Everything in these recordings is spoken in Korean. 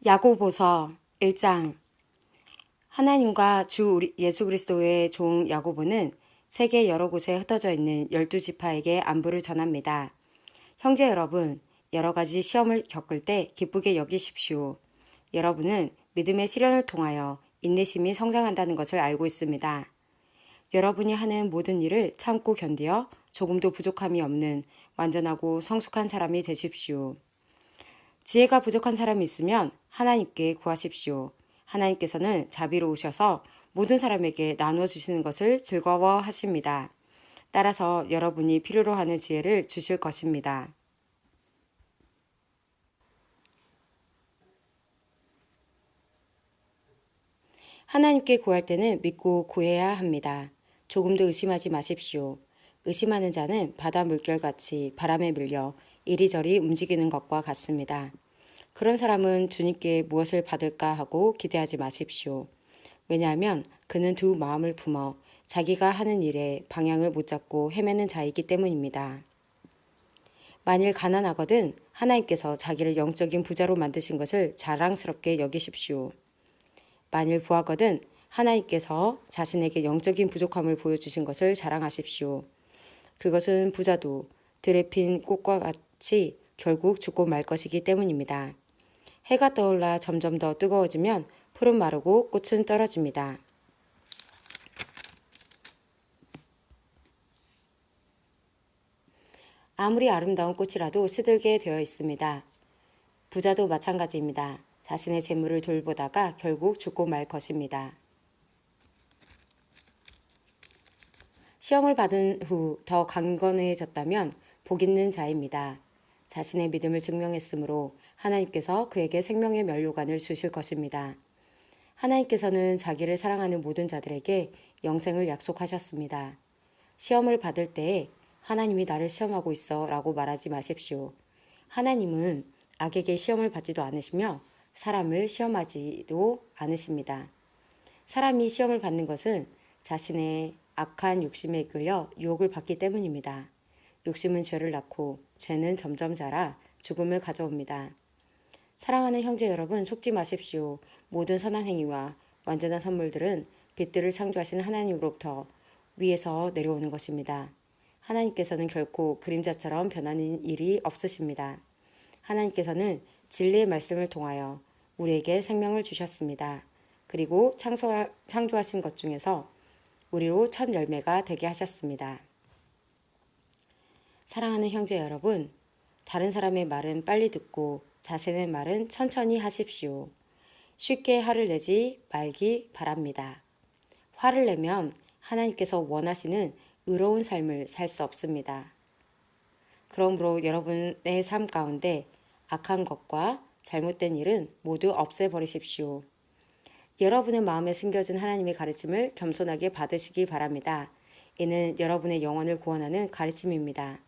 야고보서 1장. 하나님과 주 예수 그리스도의 종 야고보는 세계 여러 곳에 흩어져 있는 12지파에게 안부를 전합니다. 형제 여러분, 여러 가지 시험을 겪을 때 기쁘게 여기십시오. 여러분은 믿음의 시련을 통하여 인내심이 성장한다는 것을 알고 있습니다. 여러분이 하는 모든 일을 참고 견디어 조금도 부족함이 없는 완전하고 성숙한 사람이 되십시오. 지혜가 부족한 사람이 있으면 하나님께 구하십시오. 하나님께서는 자비로우셔서 모든 사람에게 나누어 주시는 것을 즐거워하십니다. 따라서 여러분이 필요로 하는 지혜를 주실 것입니다. 하나님께 구할 때는 믿고 구해야 합니다. 조금도 의심하지 마십시오. 의심하는 자는 바다 물결같이 바람에 밀려 이리저리 움직이는 것과 같습니다. 그런 사람은 주님께 무엇을 받을까 하고 기대하지 마십시오. 왜냐하면 그는 두 마음을 품어 자기가 하는 일에 방향을 못 잡고 헤매는 자이기 때문입니다. 만일 가난하거든 하나님께서 자기를 영적인 부자로 만드신 것을 자랑스럽게 여기십시오. 만일 부하거든 하나님께서 자신에게 영적인 부족함을 보여주신 것을 자랑하십시오. 그것은 부자도 들에 핀 꽃과 같이 결국 죽고 말 것이기 때문입니다. 해가 떠올라 점점 더 뜨거워지면 풀은 마르고 꽃은 떨어집니다. 아무리 아름다운 꽃이라도 시들게 되어 있습니다. 부자도 마찬가지입니다. 자신의 재물을 돌보다가 결국 죽고 말 것입니다. 시험을 받은 후 더 강건해졌다면 복 있는 자입니다. 자신의 믿음을 증명했으므로 하나님께서 그에게 생명의 면류관을 주실 것입니다. 하나님께서는 자기를 사랑하는 모든 자들에게 영생을 약속하셨습니다. 시험을 받을 때에 하나님이 나를 시험하고 있어 라고 말하지 마십시오. 하나님은 악에게 시험을 받지도 않으시며 사람을 시험하지도 않으십니다. 사람이 시험을 받는 것은 자신의 악한 욕심에 이끌려 유혹을 받기 때문입니다. 욕심은 죄를 낳고 죄는 점점 자라 죽음을 가져옵니다. 사랑하는 형제 여러분, 속지 마십시오. 모든 선한 행위와 완전한 선물들은 빛들을 창조하신 하나님으로부터 위에서 내려오는 것입니다. 하나님께서는 결코 그림자처럼 변하는 일이 없으십니다. 하나님께서는 진리의 말씀을 통하여 우리에게 생명을 주셨습니다. 그리고 창조하신 것 중에서 우리로 첫 열매가 되게 하셨습니다. 사랑하는 형제 여러분, 다른 사람의 말은 빨리 듣고 자신의 말은 천천히 하십시오. 쉽게 화를 내지 말기 바랍니다. 화를 내면 하나님께서 원하시는 의로운 삶을 살 수 없습니다. 그러므로 여러분의 삶 가운데 악한 것과 잘못된 일은 모두 없애버리십시오. 여러분의 마음에 숨겨진 하나님의 가르침을 겸손하게 받으시기 바랍니다. 이는 여러분의 영혼을 구원하는 가르침입니다.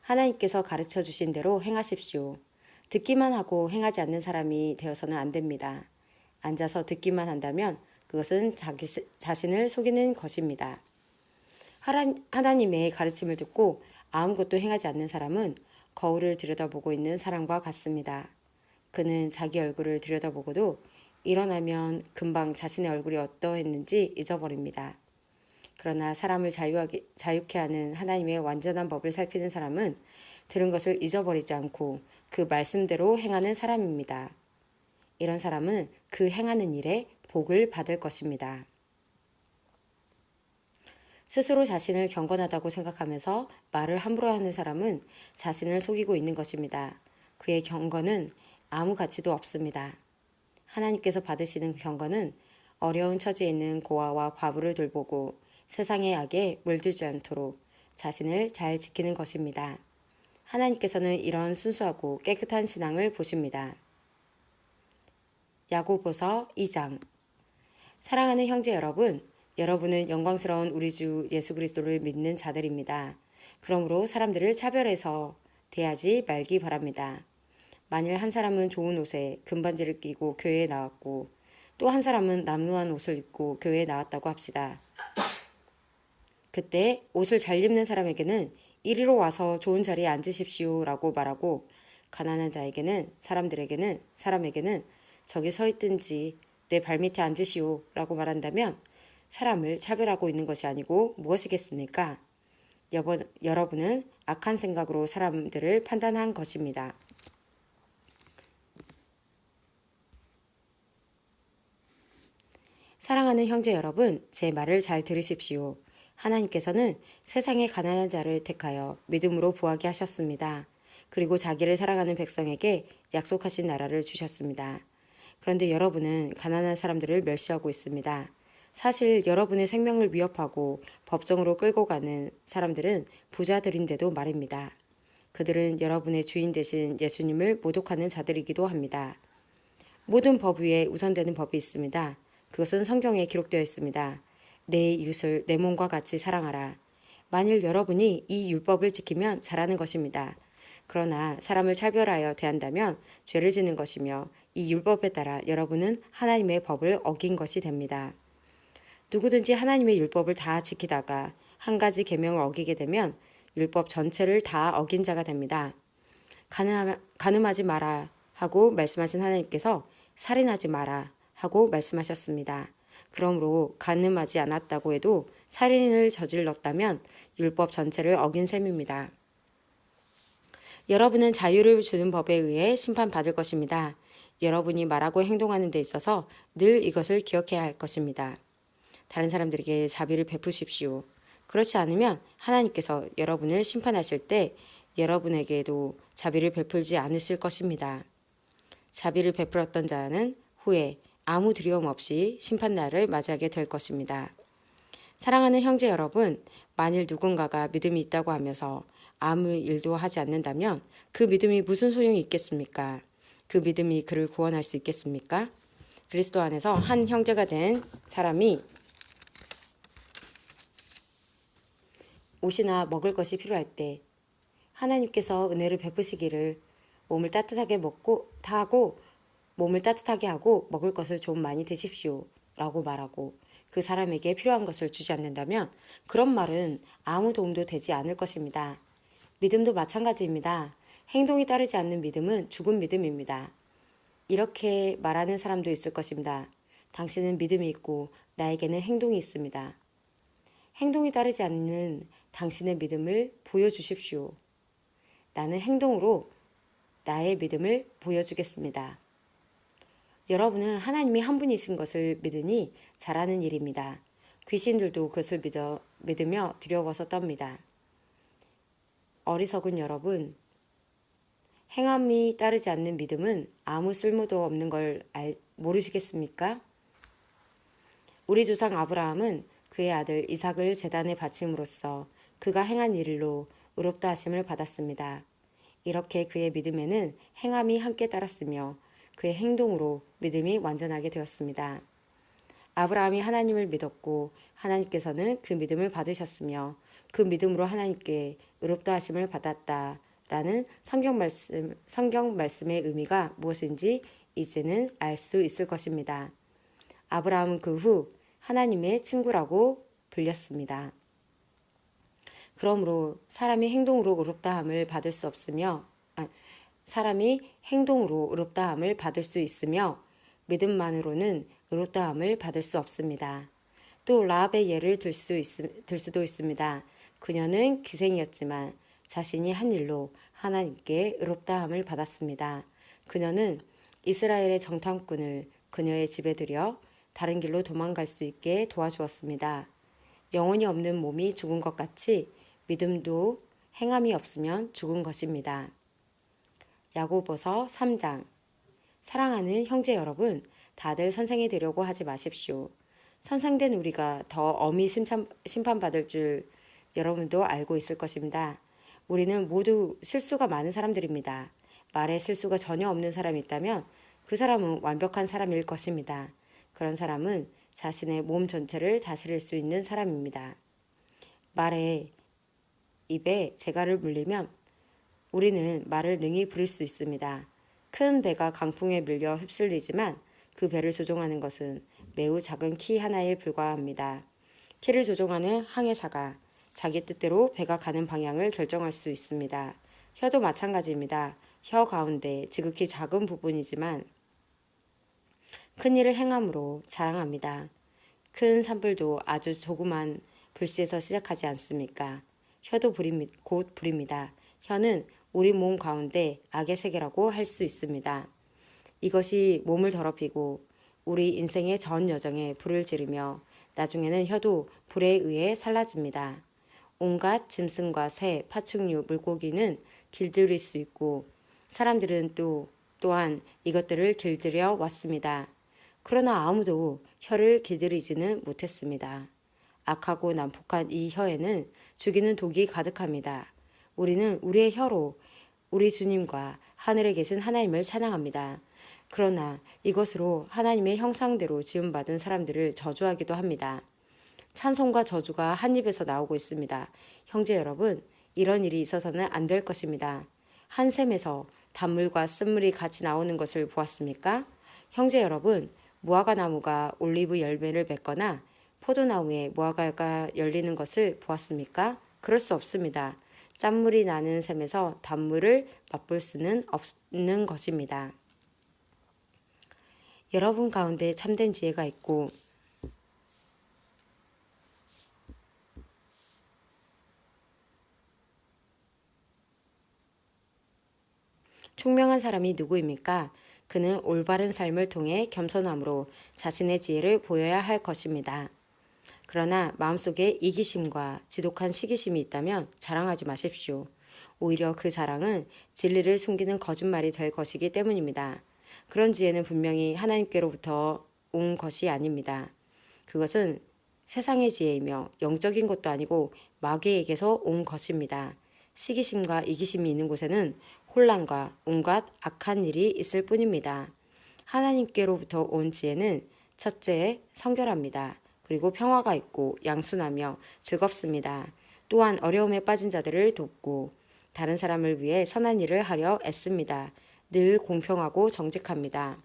하나님께서 가르쳐 주신 대로 행하십시오. 듣기만 하고 행하지 않는 사람이 되어서는 안 됩니다. 앉아서 듣기만 한다면 그것은 자신을 속이는 것입니다. 하나님의 가르침을 듣고 아무것도 행하지 않는 사람은 거울을 들여다보고 있는 사람과 같습니다. 그는 자기 얼굴을 들여다보고도 일어나면 금방 자신의 얼굴이 어떠했는지 잊어버립니다. 그러나 사람을 자유케 하는 하나님의 완전한 법을 살피는 사람은 들은 것을 잊어버리지 않고 그 말씀대로 행하는 사람입니다. 이런 사람은 그 행하는 일에 복을 받을 것입니다. 스스로 자신을 경건하다고 생각하면서 말을 함부로 하는 사람은 자신을 속이고 있는 것입니다. 그의 경건은 아무 가치도 없습니다. 하나님께서 받으시는 경건은 어려운 처지에 있는 고아와 과부를 돌보고 세상의 악에 물들지 않도록 자신을 잘 지키는 것입니다. 하나님께서는 이런 순수하고 깨끗한 신앙을 보십니다. 야고보서 2장. 사랑하는 형제 여러분, 여러분은 영광스러운 우리 주 예수 그리스도를 믿는 자들입니다. 그러므로 사람들을 차별해서 대하지 말기 바랍니다. 만일 한 사람은 좋은 옷에 금반지를 끼고 교회에 나왔고 또 한 사람은 남루한 옷을 입고 교회에 나왔다고 합시다. 그때 옷을 잘 입는 사람에게는 이리로 와서 좋은 자리에 앉으십시오 라고 말하고 가난한 자에게는 사람에게는 저기 서 있든지 내 발밑에 앉으시오 라고 말한다면 사람을 차별하고 있는 것이 아니고 무엇이겠습니까? 여러분은 악한 생각으로 사람들을 판단한 것입니다. 사랑하는 형제 여러분, 제 말을 잘 들으십시오. 하나님께서는 세상의 가난한 자를 택하여 믿음으로 부하게 하셨습니다. 그리고 자기를 사랑하는 백성에게 약속하신 나라를 주셨습니다. 그런데 여러분은 가난한 사람들을 멸시하고 있습니다. 사실 여러분의 생명을 위협하고 법정으로 끌고 가는 사람들은 부자들인데도 말입니다. 그들은 여러분의 주인 되신 예수님을 모독하는 자들이기도 합니다. 모든 법 위에 우선되는 법이 있습니다. 그것은 성경에 기록되어 있습니다. 내 이웃을 내 몸과 같이 사랑하라. 만일 여러분이 이 율법을 지키면 잘하는 것입니다. 그러나 사람을 차별하여 대한다면 죄를 짓는 것이며 이 율법에 따라 여러분은 하나님의 법을 어긴 것이 됩니다. 누구든지 하나님의 율법을 다 지키다가 한 가지 계명을 어기게 되면 율법 전체를 다 어긴 자가 됩니다. 간음하지 마라 하고 말씀하신 하나님께서 살인하지 마라 하고 말씀하셨습니다. 그러므로 간음하지 않았다고 해도 살인을 저질렀다면 율법 전체를 어긴 셈입니다. 여러분은 자유를 주는 법에 의해 심판받을 것입니다. 여러분이 말하고 행동하는 데 있어서 늘 이것을 기억해야 할 것입니다. 다른 사람들에게 자비를 베푸십시오. 그렇지 않으면 하나님께서 여러분을 심판하실 때 여러분에게도 자비를 베풀지 않으실 것입니다. 자비를 베풀었던 자는 후에 아무 두려움 없이 심판날을 맞이하게 될 것입니다. 사랑하는 형제 여러분, 만일 누군가가 믿음이 있다고 하면서 아무 일도 하지 않는다면 그 믿음이 무슨 소용이 있겠습니까? 그 믿음이 그를 구원할 수 있겠습니까? 그리스도 안에서 한 형제가 된 사람이 옷이나 먹을 것이 필요할 때 하나님께서 은혜를 베푸시기를 몸을 따뜻하게 하고 먹을 것을 좀 많이 드십시오 라고 말하고 그 사람에게 필요한 것을 주지 않는다면 그런 말은 아무 도움도 되지 않을 것입니다. 믿음도 마찬가지입니다. 행동이 따르지 않는 믿음은 죽은 믿음입니다. 이렇게 말하는 사람도 있을 것입니다. 당신은 믿음이 있고 나에게는 행동이 있습니다. 행동이 따르지 않는 당신의 믿음을 보여주십시오. 나는 행동으로 나의 믿음을 보여주겠습니다. 여러분은 하나님이 한 분이신 것을 믿으니 잘하는 일입니다. 귀신들도 그것을 믿으며 두려워서 떱니다. 어리석은 여러분, 행함이 따르지 않는 믿음은 아무 쓸모도 없는 걸 모르시겠습니까? 우리 조상 아브라함은 그의 아들 이삭을 제단에 바침으로써 그가 행한 일로 의롭다 하심을 받았습니다. 이렇게 그의 믿음에는 행함이 함께 따랐으며 그의 행동으로 믿음이 완전하게 되었습니다. 아브라함이 하나님을 믿었고 하나님께서는 그 믿음을 받으셨으며 그 믿음으로 하나님께 의롭다 하심을 받았다라는 성경 말씀의 의미가 무엇인지 이제는 알 수 있을 것입니다. 아브라함은 그 후 하나님의 친구라고 불렸습니다. 그러므로 사람이 행동으로 의롭다함을 받을 수 있으며 믿음만으로는 의롭다함을 받을 수 없습니다. 또 라합의 예를 들 수도 있습니다. 그녀는 기생이었지만 자신이 한 일로 하나님께 의롭다함을 받았습니다. 그녀는 이스라엘의 정탐꾼을 그녀의 집에 들여 다른 길로 도망갈 수 있게 도와주었습니다. 영혼이 없는 몸이 죽은 것 같이 믿음도 행함이 없으면 죽은 것입니다. 야고보서 3장. 사랑하는 형제 여러분, 다들 선생이 되려고 하지 마십시오. 선생된 우리가 더 엄히 심판받을 줄 여러분도 알고 있을 것입니다. 우리는 모두 실수가 많은 사람들입니다. 말에 실수가 전혀 없는 사람이 있다면 그 사람은 완벽한 사람일 것입니다. 그런 사람은 자신의 몸 전체를 다스릴 수 있는 사람입니다. 말에 입에 재갈을 물리면 우리는 말을 능히 부릴 수 있습니다. 큰 배가 강풍에 밀려 휩쓸리지만 그 배를 조종하는 것은 매우 작은 키 하나에 불과합니다. 키를 조종하는 항해사가 자기 뜻대로 배가 가는 방향을 결정할 수 있습니다. 혀도 마찬가지입니다. 혀 가운데 지극히 작은 부분이지만 큰 일을 행함으로 자랑합니다. 큰 산불도 아주 조그만 불씨에서 시작하지 않습니까? 혀도 곧 불입니다. 혀는 우리 몸 가운데 악의 세계라고 할 수 있습니다. 이것이 몸을 더럽히고 우리 인생의 전 여정에 불을 지르며 나중에는 혀도 불에 의해 살라집니다. 온갖 짐승과 새, 파충류, 물고기는 길들일 수 있고 사람들은 또한 이것들을 길들여 왔습니다. 그러나 아무도 혀를 길들이지는 못했습니다. 악하고 난폭한 이 혀에는 죽이는 독이 가득합니다. 우리는 우리의 혀로 우리 주님과 하늘에 계신 하나님을 찬양합니다. 그러나 이것으로 하나님의 형상대로 지음받은 사람들을 저주하기도 합니다. 찬송과 저주가 한 입에서 나오고 있습니다. 형제 여러분, 이런 일이 있어서는 안 될 것입니다. 한 샘에서 단물과 쓴물이 같이 나오는 것을 보았습니까? 형제 여러분, 무화과 나무가 올리브 열매를 맺거나 포도나무에 무화과가 열리는 것을 보았습니까? 그럴 수 없습니다. 짠물이 나는 샘에서 단물을 맛볼 수는 없는 것입니다. 여러분 가운데 참된 지혜가 있고 총명한 사람이 누구입니까? 그는 올바른 삶을 통해 겸손함으로 자신의 지혜를 보여야 할 것입니다. 그러나 마음속에 이기심과 지독한 시기심이 있다면 자랑하지 마십시오. 오히려 그 자랑은 진리를 숨기는 거짓말이 될 것이기 때문입니다. 그런 지혜는 분명히 하나님께로부터 온 것이 아닙니다. 그것은 세상의 지혜이며 영적인 것도 아니고 마귀에게서 온 것입니다. 시기심과 이기심이 있는 곳에는 혼란과 온갖 악한 일이 있을 뿐입니다. 하나님께로부터 온 지혜는 첫째, 성결합니다. 그리고 평화가 있고 양순하며 즐겁습니다. 또한 어려움에 빠진 자들을 돕고 다른 사람을 위해 선한 일을 하려 애씁니다. 늘 공평하고 정직합니다.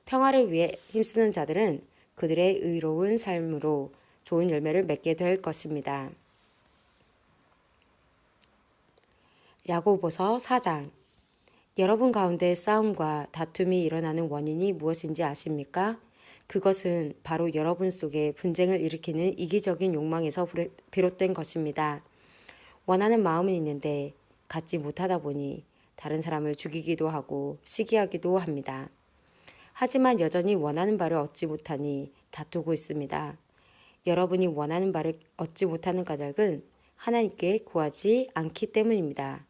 평화를 위해 힘쓰는 자들은 그들의 의로운 삶으로 좋은 열매를 맺게 될 것입니다. 야고보서 4장. 여러분 가운데 싸움과 다툼이 일어나는 원인이 무엇인지 아십니까? 그것은 바로 여러분 속에 분쟁을 일으키는 이기적인 욕망에서 비롯된 것입니다. 원하는 마음은 있는데 갖지 못하다 보니 다른 사람을 죽이기도 하고 시기하기도 합니다. 하지만 여전히 원하는 바를 얻지 못하니 다투고 있습니다. 여러분이 원하는 바를 얻지 못하는 까닭은 하나님께 구하지 않기 때문입니다.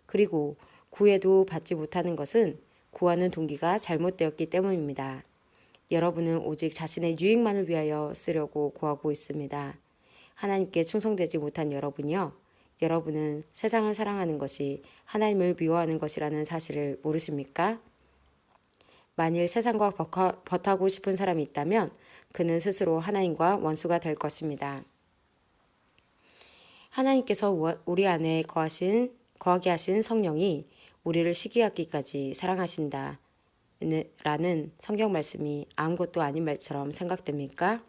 그리고 구해도 받지 못하는 것은 구하는 동기가 잘못되었기 때문입니다. 여러분은 오직 자신의 유익만을 위하여 쓰려고 구하고 있습니다. 하나님께 충성되지 못한 여러분이요. 여러분은 세상을 사랑하는 것이 하나님을 미워하는 것이라는 사실을 모르십니까? 만일 세상과 버타고 싶은 사람이 있다면 그는 스스로 하나님과 원수가 될 것입니다. 하나님께서 우리 안에 거하게 하신 성령이 우리를 시기하기까지 사랑하신다 라는 성경 말씀이 아무것도 아닌 말처럼 생각됩니까?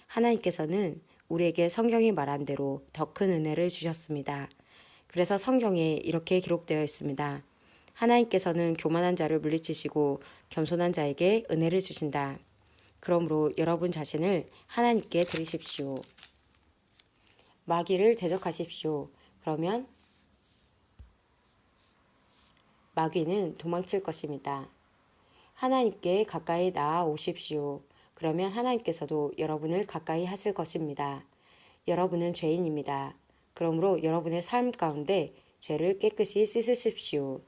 하나님께서는 우리에게 성경이 말한 대로 더 큰 은혜를 주셨습니다. 그래서 성경에 이렇게 기록되어 있습니다. 하나님께서는 교만한 자를 물리치시고 겸손한 자에게 은혜를 주신다. 그러므로 여러분 자신을 하나님께 드리십시오. 마귀를 대적하십시오. 그러면 마귀는 도망칠 것입니다. 하나님께 가까이 나아오십시오. 그러면 하나님께서도 여러분을 가까이 하실 것입니다. 여러분은 죄인입니다. 그러므로 여러분의 삶 가운데 죄를 깨끗이 씻으십시오.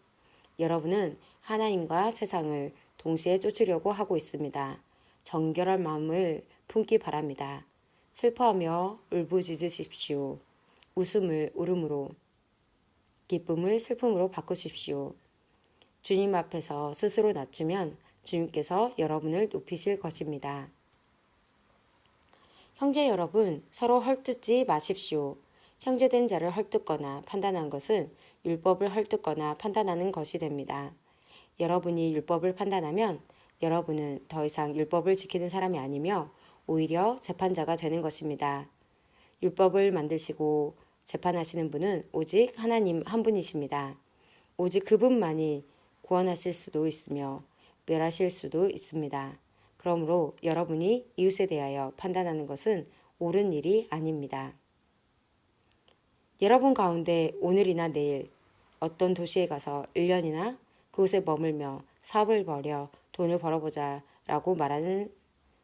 여러분은 하나님과 세상을 동시에 쫓으려고 하고 있습니다. 정결한 마음을 품기 바랍니다. 슬퍼하며 울부짖으십시오. 웃음을 울음으로, 기쁨을 슬픔으로 바꾸십시오. 주님 앞에서 스스로 낮추면 주님께서 여러분을 높이실 것입니다. 형제 여러분, 서로 헐뜯지 마십시오. 형제된 자를 헐뜯거나 판단한 것은 율법을 헐뜯거나 판단하는 것이 됩니다. 여러분이 율법을 판단하면 여러분은 더 이상 율법을 지키는 사람이 아니며 오히려 재판자가 되는 것입니다. 율법을 만드시고 재판하시는 분은 오직 하나님 한 분이십니다. 오직 그분만이 구원하실 수도 있으며 멸하실 수도 있습니다. 그러므로 여러분이 이웃에 대하여 판단하는 것은 옳은 일이 아닙니다. 여러분 가운데 오늘이나 내일 어떤 도시에 가서 1년이나 그곳에 머물며 사업을 벌여 돈을 벌어보자 라고 말하는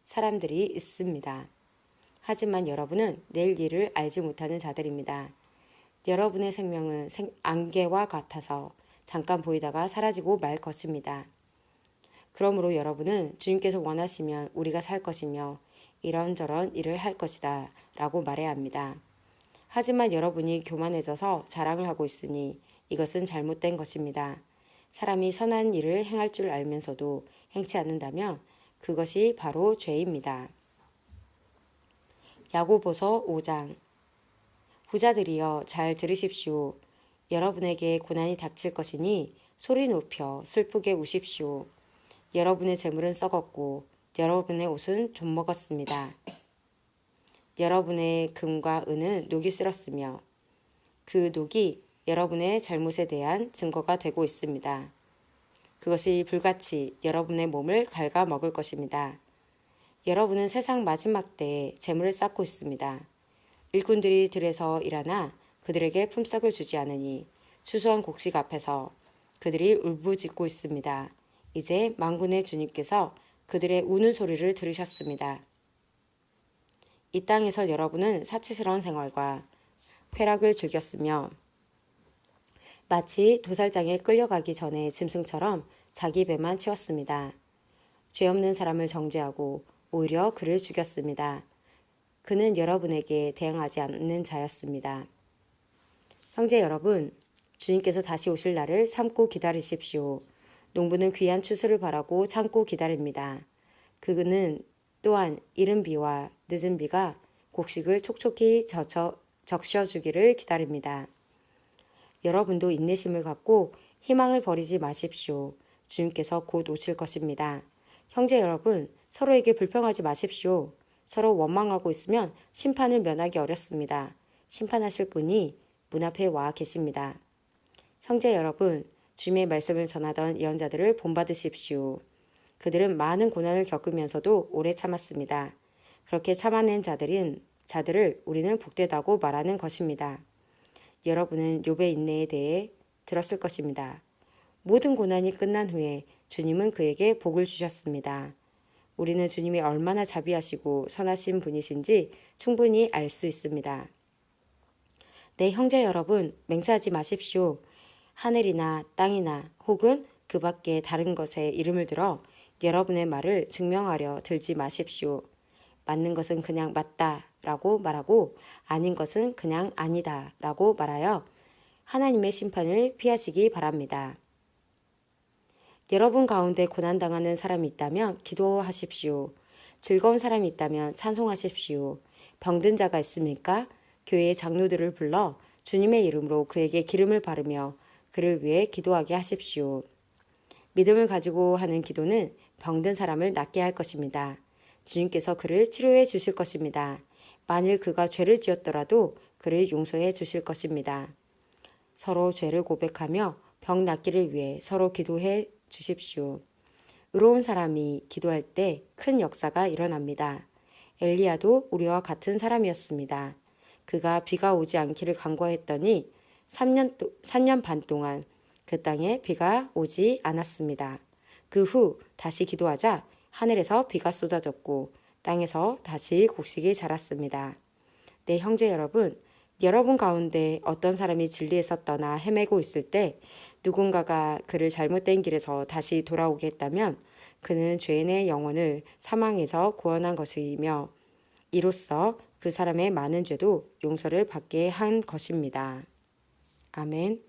사람들이 있습니다. 하지만 여러분은 내일 일을 알지 못하는 자들입니다. 여러분의 생명은 안개와 같아서 잠깐 보이다가 사라지고 말 것입니다. 그러므로 여러분은 주님께서 원하시면 우리가 살 것이며 이런저런 일을 할 것이다 라고 말해야 합니다. 하지만 여러분이 교만해져서 자랑을 하고 있으니 이것은 잘못된 것입니다. 사람이 선한 일을 행할 줄 알면서도 행치 않는다면 그것이 바로 죄입니다. 야고보서 5장. 부자들이여 잘 들으십시오. 여러분에게 고난이 닥칠 것이니 소리 높여 슬프게 우십시오. 여러분의 재물은 썩었고 여러분의 옷은 좀먹었습니다. 여러분의 금과 은은 녹이 쓸었으며 그 녹이 여러분의 잘못에 대한 증거가 되고 있습니다. 그것이 불같이 여러분의 몸을 갉아먹을 것입니다. 여러분은 세상 마지막 때에 재물을 쌓고 있습니다. 일꾼들이 들에서 일하나 그들에게 품삯을 주지 않으니 수수한 곡식 앞에서 그들이 울부짖고 있습니다. 이제 만군의 주님께서 그들의 우는 소리를 들으셨습니다. 이 땅에서 여러분은 사치스러운 생활과 쾌락을 즐겼으며 마치 도살장에 끌려가기 전에 짐승처럼 자기 배만 채웠습니다. 죄 없는 사람을 정죄하고 오히려 그를 죽였습니다. 그는 여러분에게 대항하지 않는 자였습니다. 형제 여러분, 주님께서 다시 오실 날을 참고 기다리십시오. 농부는 귀한 추수를 바라고 참고 기다립니다. 그는 또한 이른 비와 늦은 비가 곡식을 촉촉히 적셔주기를 기다립니다. 여러분도 인내심을 갖고 희망을 버리지 마십시오. 주님께서 곧 오실 것입니다. 형제 여러분, 서로에게 불평하지 마십시오. 서로 원망하고 있으면 심판을 면하기 어렵습니다. 심판하실 분이 문 앞에 와 계십니다. 형제 여러분, 주님의 말씀을 전하던 예언자들을 본받으십시오. 그들은 많은 고난을 겪으면서도 오래 참았습니다. 그렇게 참아낸 자들을 우리는 복되다고 말하는 것입니다. 여러분은 욥의 인내에 대해 들었을 것입니다. 모든 고난이 끝난 후에 주님은 그에게 복을 주셨습니다. 우리는 주님이 얼마나 자비하시고 선하신 분이신지 충분히 알 수 있습니다. 네, 형제 여러분, 맹세하지 마십시오. 하늘이나 땅이나 혹은 그 밖에 다른 것에 이름을 들어 여러분의 말을 증명하려 들지 마십시오. 맞는 것은 그냥 맞다 라고 말하고 아닌 것은 그냥 아니다 라고 말하여 하나님의 심판을 피하시기 바랍니다. 여러분 가운데 고난당하는 사람이 있다면 기도하십시오. 즐거운 사람이 있다면 찬송하십시오. 병든 자가 있습니까? 교회의 장로들을 불러 주님의 이름으로 그에게 기름을 바르며 그를 위해 기도하게 하십시오. 믿음을 가지고 하는 기도는 병든 사람을 낫게 할 것입니다. 주님께서 그를 치료해 주실 것입니다. 만일 그가 죄를 지었더라도 그를 용서해 주실 것입니다. 서로 죄를 고백하며 병 낫기를 위해 서로 기도해 주십시오. 의로운 사람이 기도할 때 큰 역사가 일어납니다. 엘리야도 우리와 같은 사람이었습니다. 그가 비가 오지 않기를 간구했더니 3년 반 동안 그 땅에 비가 오지 않았습니다. 그 후 다시 기도하자 하늘에서 비가 쏟아졌고 땅에서 다시 곡식이 자랐습니다. 네, 형제 여러분, 여러분 가운데 어떤 사람이 진리에서 떠나 헤매고 있을 때 누군가가 그를 잘못된 길에서 다시 돌아오게 했다면 그는 죄인의 영혼을 사망에서 구원한 것이며 이로써 그 사람의 많은 죄도 용서를 받게 한 것입니다. 아멘.